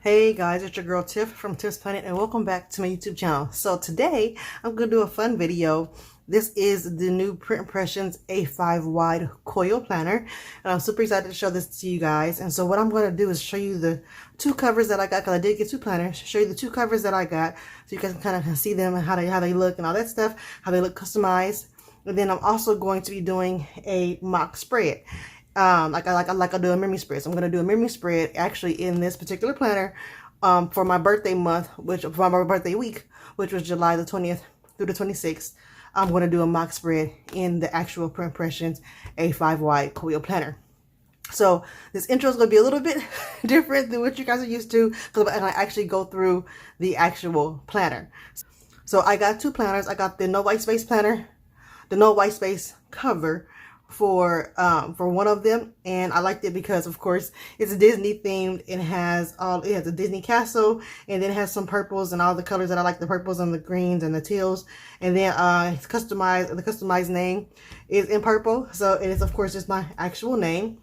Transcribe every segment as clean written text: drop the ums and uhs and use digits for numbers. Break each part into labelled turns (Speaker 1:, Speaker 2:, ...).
Speaker 1: Hey guys, it's your girl Tiff from Tiffsplanit and welcome back to my YouTube channel. So today I'm going to do a fun video. This is the new Print Pressions A5 wide coil planner and I'm super excited to show this to you guys. And so what I'm going to do is show you the two covers that I got, because I did get two planners. Show you the two covers that I got so you guys can kind of see them and how they look and all that stuff, how they look customized. And then I'm also going to be doing a mock spread. Like I do a memory spread. So I'm going to do a memory spread actually in this particular planner for my birthday month, for my birthday week, which was July the 20th through the 26th. I'm going to do a mock spread in the actual Print Pressions A5 wide coil planner. So this intro is going to be a little bit different than what you guys are used to, because I actually go through the actual planner. So I got two planners. I got the no white space planner, the no white space cover for one of them, and I liked it because of course it's Disney themed. It has a Disney castle, and then it has some purples and all the colors that I like, the purples and the greens and the teals, and then it's customized. The customized name is in purple, so it is of course just my actual name.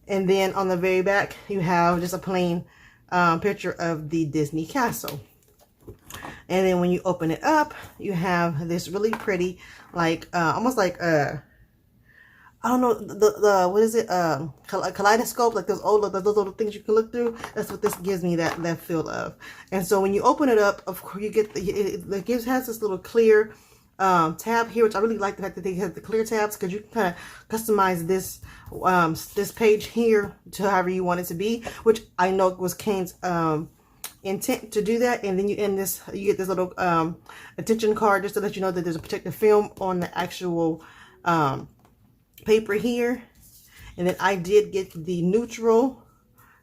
Speaker 1: And then on the very back you have just a plain picture of the Disney castle. And then when you open it up, you have this really pretty, like almost like I don't know, the what is it, kaleidoscope, like those little things you can look through. That's what this gives me, that feel of. And so when you open it up, of course you get it has this little clear tab here, which I really like the fact that they have the clear tabs, because you can kind of customize this this page here to however you want it to be, which I know was Kane's intent to do that. And then you get this little attention card just to let you know that there's a protective film on the actual paper here. And then I did get the neutral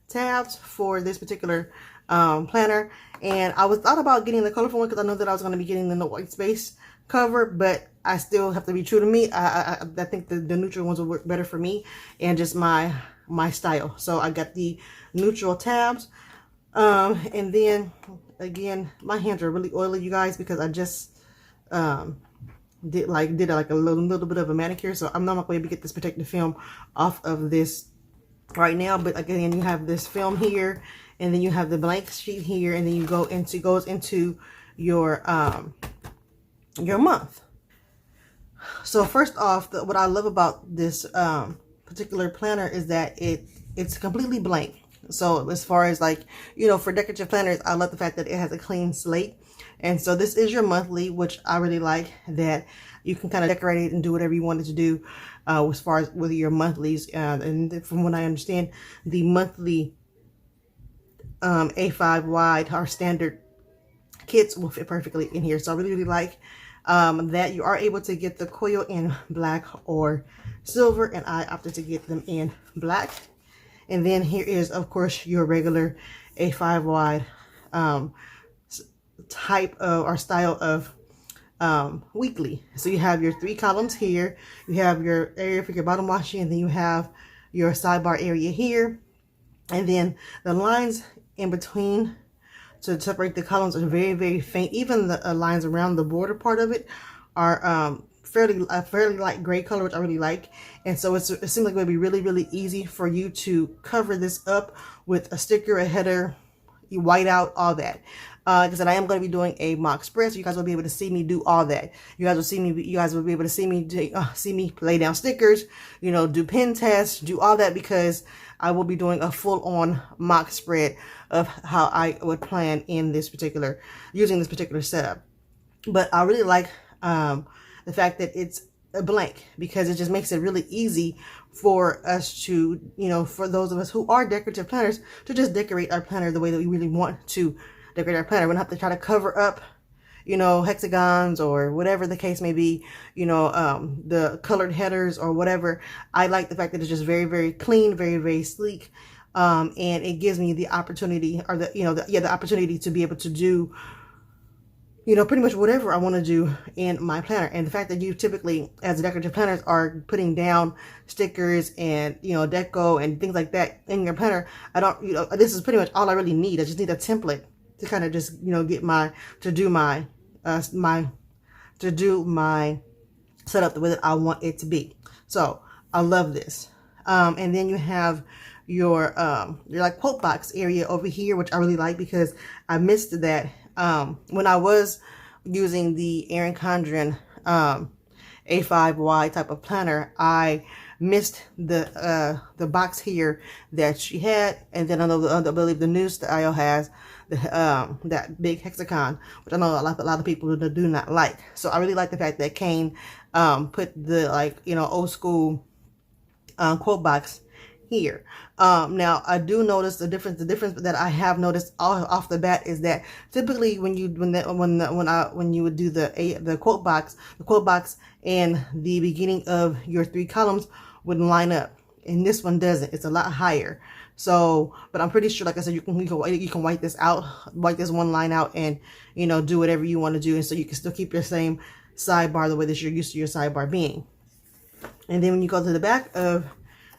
Speaker 1: tabs for this particular planner, and I thought about getting the colorful one because I know that I was going to be getting the no white space cover, but I still have to be true to me. I think the neutral ones will work better for me and just my style. So I got the neutral tabs, and then again, my hands are really oily, you guys, because I just did like a little bit of a manicure, so I'm not going to be able to get this protective film off of this right now. But again, you have this film here, and then you have the blank sheet here, and then you goes into your month. So first off, what I love about this particular planner is that it's completely blank. So as far as, like, you know, for decorative planners, I love the fact that it has a clean slate. And so this is your monthly, which I really like, that you can kind of decorate it and do whatever you wanted to do as far as with your monthlies. And from what I understand, the monthly A5 wide, our standard kits, will fit perfectly in here. So I really like that you are able to get the coil in black or silver, and I opted to get them in black. And then here is, of course, your regular A5 wide type of or style of weekly. So you have your 3 columns here, you have your area for your bottom washing, and then you have your sidebar area here, and then the lines in between to separate the columns are very faint. Even the lines around the border part of it are fairly light gray color, which I really like. And so it seems like it would be really easy for you to cover this up with a sticker, a header, you white out, all that. Because I am going to be doing a mock spread, so you guys will be able to see me do all that. You guys will be able to see me lay down stickers, you know, do pen tests, do all that, because I will be doing a full-on mock spread of how I would plan in this particular, using this particular setup. But I really like the fact that it's a blank, because it just makes it really easy for us to, you know, for those of us who are decorative planners, to just decorate our planner the way that we really want to decorate our planner. We don't have to try to cover up, you know, hexagons or whatever the case may be, you know, the colored headers or whatever. I like the fact that it's just very clean, very sleek, and it gives me the opportunity, or the opportunity to be able to do, you know, pretty much whatever I want to do in my planner. And the fact that you typically, as decorative planners, are putting down stickers and, you know, deco and things like that in your planner, I don't, you know, this is pretty much all I really need. I just need a template to kind of just, you know, get to do my setup the way that I want it to be. So I love this. And then you have your like quote box area over here, which I really like because I missed that when I was using the Erin Condren A5 wide type of planner. I missed the box here that she had, and then I believe the new style has the that big hexagon, which I know a lot of people do not like. So I really like the fact that Kane put the, like, you know, old school quote box here. Now I do notice the difference that I have noticed off the bat is that typically when you would do the quote box and the beginning of your 3 columns would line up, and this one doesn't. It's a lot higher. So, but I'm pretty sure, like I said, you can white this out, white this one line out, and, you know, do whatever you want to do, and so you can still keep your same sidebar the way that you're used to your sidebar being. And then when you go to the back of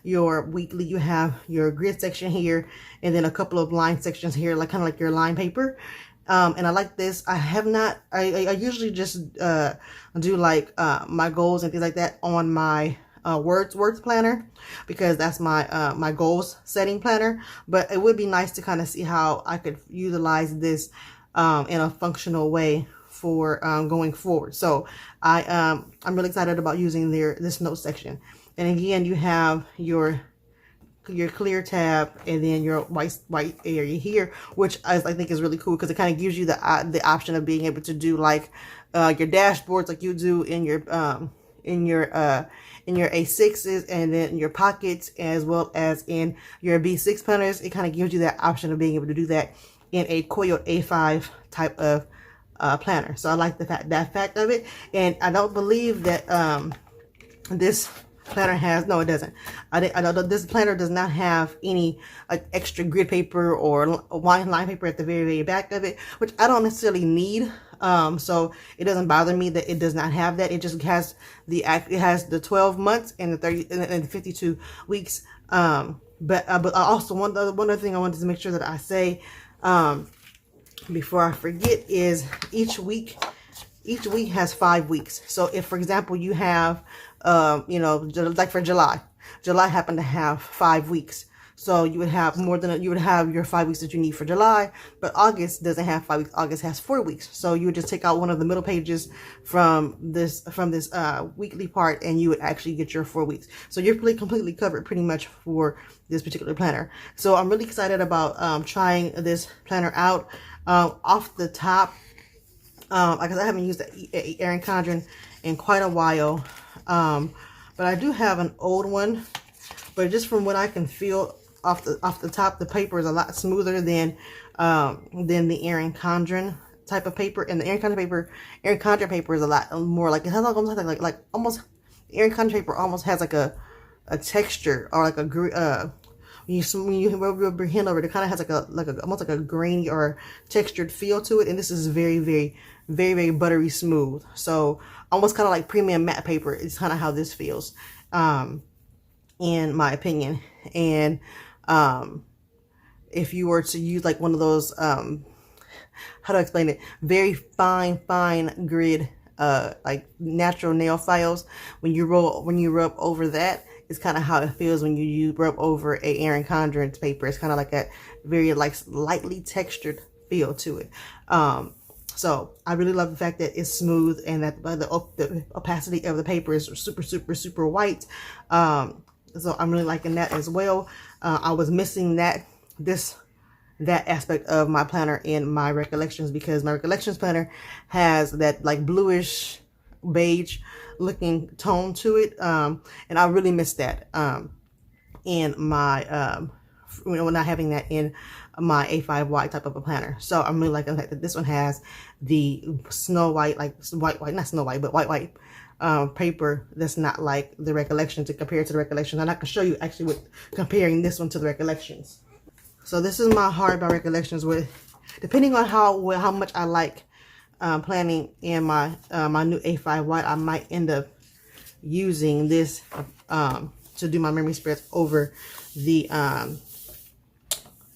Speaker 1: your weekly, you have your grid section here, and then a couple of line sections here, like kind of like your line paper. And I like this. I have not, I usually just do like my goals and things like that on my words planner, because that's my my goals setting planner. But it would be nice to kind of see how I could utilize this in a functional way for going forward. So I'm really excited about using this note section. And again, you have your clear tab, and then your white area here, which I think is really cool because it kind of gives you the option of being able to do like your dashboards like you do in your A6s, and then your pockets, as well as in your B6 planners. It kind of gives you that option of being able to do that in a coil A5 type of planner. So I like that fact of it. And I don't believe that this planner has, no, it doesn't. I know this planner does not have any like extra grid paper or line paper at the very back of it, which I don't necessarily need. So it doesn't bother me that it does not have that. It just has the 12 months and the 30 and the 52 weeks. But also one other thing I wanted to make sure that I say before I forget is each week has 5 weeks. So if, for example, you have you know, like for July happened to have 5 weeks. So you would have you would have your 5 weeks that you need for July, but August doesn't have 5 weeks. August has 4 weeks. So you would just take out one of the middle pages from this weekly part, and you would actually get your 4 weeks. So you're completely covered pretty much for this particular planner. So I'm really excited about trying this planner out. Off the top, because I haven't used the Erin Condren in quite a while, but I do have an old one. But just from what I can feel off the top, the paper is a lot smoother than the Erin Condren type of paper. And the Erin Condren paper is a lot more like, it has almost like almost, Erin Condren paper almost has like a texture, or like when you rub your hand over it, it kind of has almost like a grainy or textured feel to it. And this is very buttery smooth. So almost kind of like premium matte paper is kind of how this feels, in my opinion. And if you were to use like one of those, how do I explain it? Very fine grid, like natural nail files. When you rub over that, it's kind of how it feels when you rub over a Erin Condren paper. It's kind of like a very like lightly textured feel to it. So I really love the fact that it's smooth, and that the opacity of the paper is super white. So I'm really liking that as well. I was missing that aspect of my planner in my Recollections, because my Recollections planner has that like bluish beige looking tone to it. And I really miss that in my not having that in my A5 wide type of a planner. So I'm really liking the fact that this one has the snow white, like white, not snow white, but white paper that's not like the Recollections, to compare to the Recollections. And I can show you actually with comparing this one to the Recollections. So this is my hardbound Recollections, with, depending on how much I like planning in my my new A5 wide, I might end up using this to do my memory spreads over the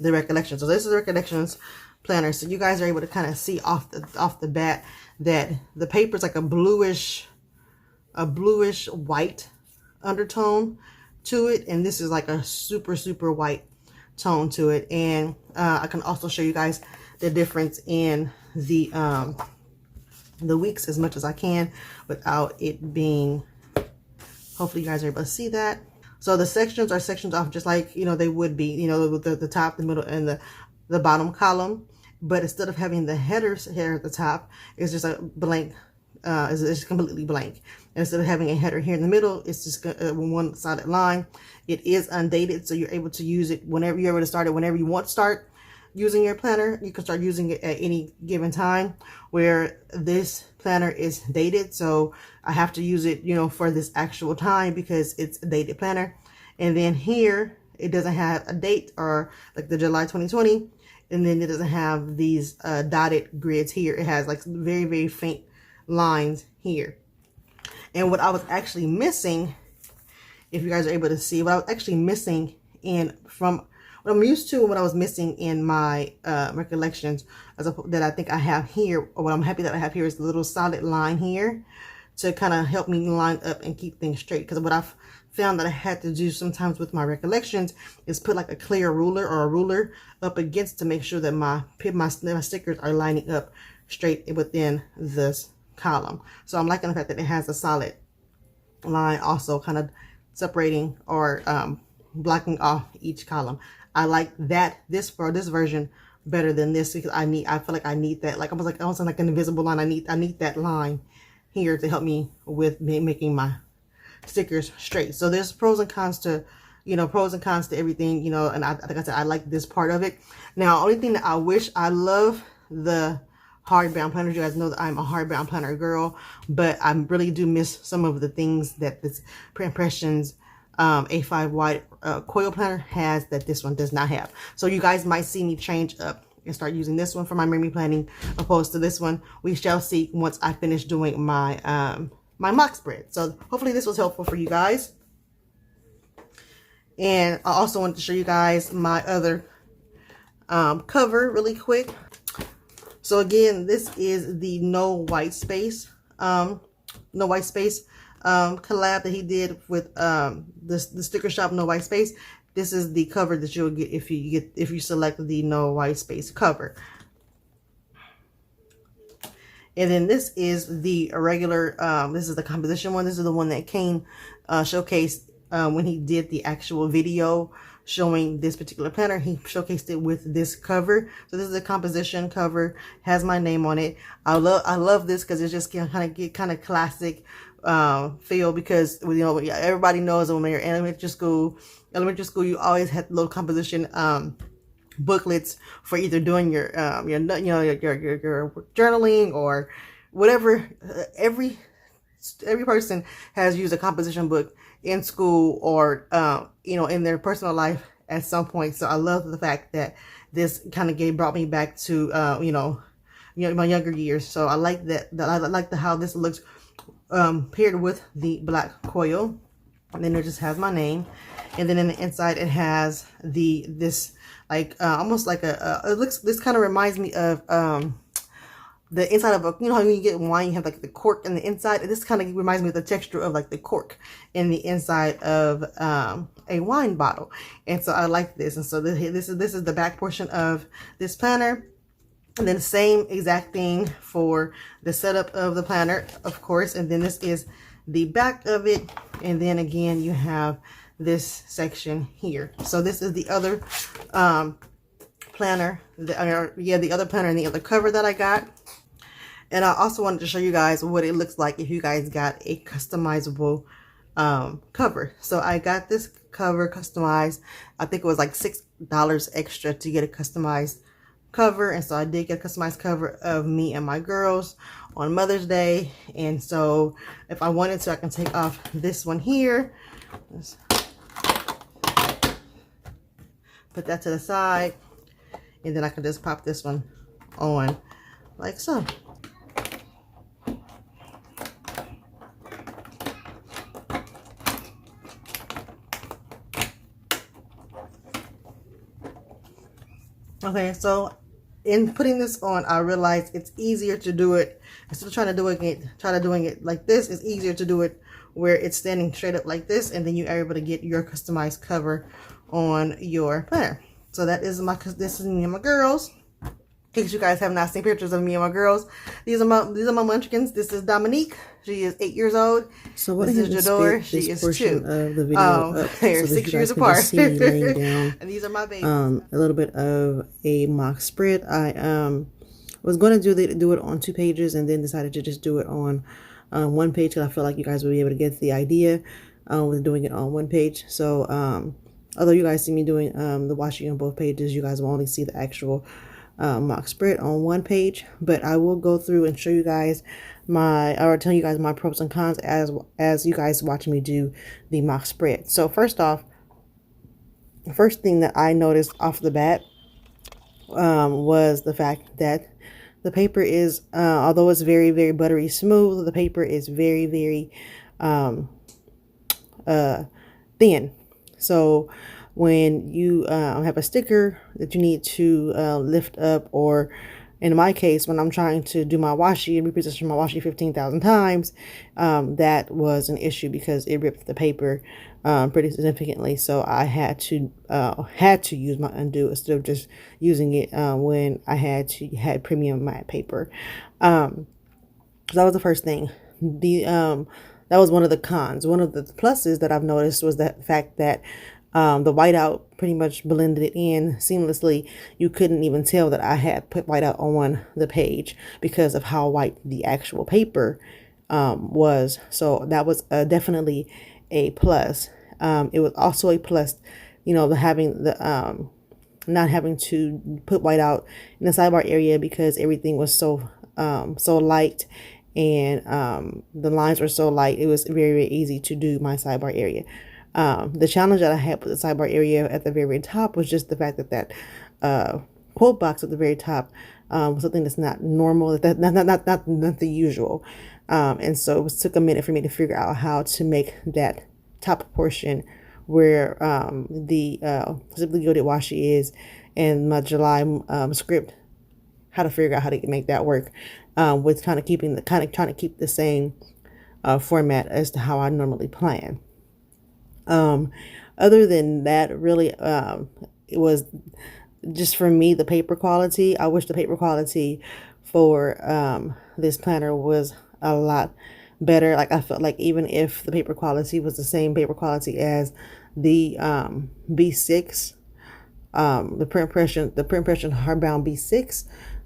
Speaker 1: Recollections. So this is the Recollections planner. So you guys are able to kind of see off the bat that the paper is like a bluish white undertone to it, and this is like a super white tone to it. And I can also show you guys the difference in the weeks as much as I can without it being, hopefully you guys are able to see that. So the sections are sections off just like, you know, they would be, you know, with the top, the middle, and the bottom column. But instead of having the headers here at the top, it's just a blank, it's completely blank. And instead of having a header here in the middle, it's just one solid line. It is undated, so you're able to use it whenever you're able to start it, whenever you want to start using your planner. You can start using it at any given time, where this planner is dated. So I have to use it, you know, for this actual time because it's a dated planner. And then here, it doesn't have a date, or like the July 2020. And then it doesn't have these dotted grids here. It has like very faint lines here. And what I was actually missing, if you guys are able to see, what I was actually missing from what I'm used to, and what I was missing in my recollections that I think I have here, or what I'm happy that I have here, is the little solid line here to kind of help me line up and keep things straight. Because what I've found that I had to do sometimes with my recollections is put like a clear ruler or a ruler up against to make sure that my stickers are lining up straight within this column. So I'm liking the fact that it has a solid line also kind of separating or blocking off each column. I like this version better than this, because I feel like I need that, like almost like an invisible line. I need that line here to help me with making my stickers straight. So there's pros and cons to, you know, everything, you know, and like I said, I like this part of it. Now, only thing that I love the hardbound planners. You guys know that I'm a hardbound planner girl, but I really do miss some of the things that this Print Pressions A5 wide coil planner has that this one does not have. So you guys might see me change up and start using this one for my memory planning opposed to this one. We shall see once I finish doing my my mock spread. So hopefully this was helpful for you guys. And I also wanted to show you guys my other cover really quick. So again, this is the No White Space collab that he did with the sticker shop No White Space. This is the cover that you'll get if you select the No White Space cover. And then this is the regular, this is the composition one. This is the one that Kane showcased when he did the actual video showing this particular planner. He showcased it with this cover. So this is a composition cover, has my name on it. I love this because it's just kind of classic feel, because, you know, everybody knows when you're in elementary school, you always had little composition booklets for either doing your journaling or whatever. Every person has used a composition book in school or you know, in their personal life at some point. So I love the fact that this kind of brought me back to you know, my younger years. So I like that I like how this looks paired with the black coil. And then it just has my name, and then in the inside it has this like almost like this kind of reminds me of the inside of a, you know how when you get wine you have like the cork in the inside. This kind of reminds me of the texture of like the cork in the inside of a wine bottle. And so I like this. And so this is the back portion of this planner. And then the same exact thing for the setup of the planner, of course. And then this is the back of it. And then again, you have this section here. So this is the other planner, the other planner and the other cover that I got. And I also wanted to show you guys what it looks like if you guys got a customizable cover. So I got this cover customized. I think it was like $6 extra to get a customized cover. And so I did get a customized cover of me and my girls on Mother's Day. And so if I wanted to, I can take off this one here. Let's put that to the side. And then I can just pop this one on like so. Okay, so in putting this on, I realized it's easier to do it instead of trying to doing it like this. It's easier to do it where it's standing straight up like this, and then you are able to get your customized cover on your planner. So that is this is me and my girls. In case you guys have not seen pictures of me and my girls, these are my munchkins. This is Dominique. She is 8 years old.
Speaker 2: So what
Speaker 1: this is Jador. She is 2.
Speaker 2: Of the video
Speaker 1: they're
Speaker 2: so
Speaker 1: 6 years apart.
Speaker 2: Laying down,
Speaker 1: and these are my babies.
Speaker 2: A little bit of a mock spread. I was going to do it on 2 pages, and then decided to just do it on 1 page because I feel like you guys will be able to get the idea with doing it on 1 page. So although you guys see me doing the washi on both pages, you guys will only see the actual mock spread on 1 page. But I will go through and show you guys tell you guys my pros and cons as you guys watch me do the mock spread. So first off, the first thing that I noticed off the bat was the fact that the paper is, although it's very, very buttery smooth, the paper is very, very thin. So when you have a sticker that you need to lift up, or in my case, when I'm trying to do my washi and reposition my washi 15,000 times, that was an issue because it ripped the paper pretty significantly. So I had to use my undo instead of just using it when I had premium matte paper. So that was the first thing. That was one of the cons. One of the pluses that I've noticed was the fact that the whiteout pretty much blended it in seamlessly. You couldn't even tell that I had put whiteout on the page because of how white the actual paper was. So that was definitely a plus. It was also a plus, having the not having to put whiteout in the sidebar area because everything was so light, and the lines were so light. It was very, very easy to do my sidebar area. The challenge that I had with the sidebar area at the very, very top was just the fact that quote box at the very top was something that's not normal, not the usual. And so it took a minute for me to figure out how to make that top portion where the Simply Gilded washi is and my July script, how to figure out how to make that work with trying to keep the same format as to how I normally plan. Other than that, really, it was just for me, the paper quality. I wish the paper quality for this planner was a lot better. Like I felt like even if the paper quality was the same paper quality as the B6, the Print Pression hardbound B6,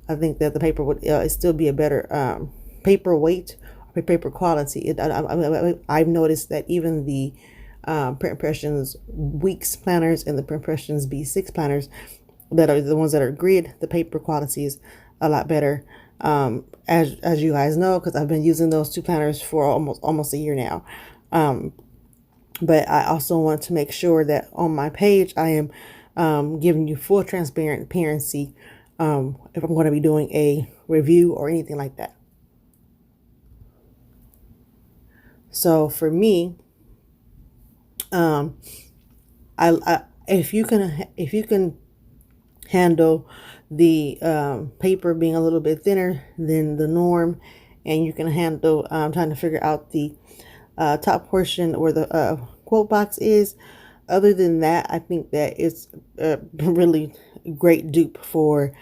Speaker 2: I think that the paper would still be a better paper weight or paper quality. I've noticed that even the Print Pressions Weeks planners and the Print Pressions B6 planners that are the ones that are grid, the paper quality is a lot better. As you guys know, because I've been using those 2 planners for almost a year now. But I also want to make sure that on my page I am giving you full transparency if I'm going to be doing a review or anything like that. So for me, if you can handle the paper being a little bit thinner than the norm, and you can handle trying to figure out the top portion where the quote box is. Other than that, I think that it's a really great dupe for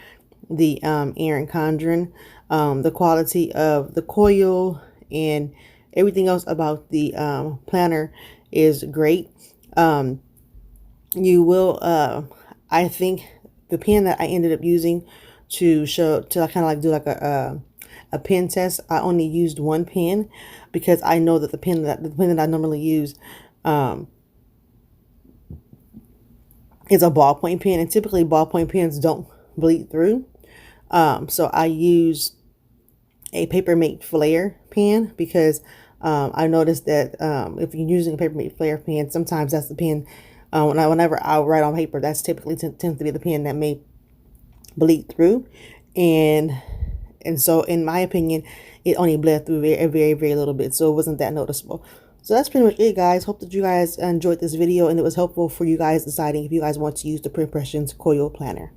Speaker 2: the Erin Condren. The quality of the coil and everything else about the planner is great. You will, I think the pen that I ended up using to kind of like do like a pen test, I only used 1 pen because I know that the pen that I normally use is a ballpoint pen, and typically ballpoint pens don't bleed through. So I use a Papermate Flare pen because I noticed that if you're using a Papermate Flare pen, sometimes that's the pen, whenever I write on paper, that's typically tends to be the pen that may bleed through. And so in my opinion, it only bled through very, very, very little bit, so it wasn't that noticeable. So that's pretty much it, guys. Hope that you guys enjoyed this video and it was helpful for you guys deciding if you guys want to use the Print Pressions Coil Planner.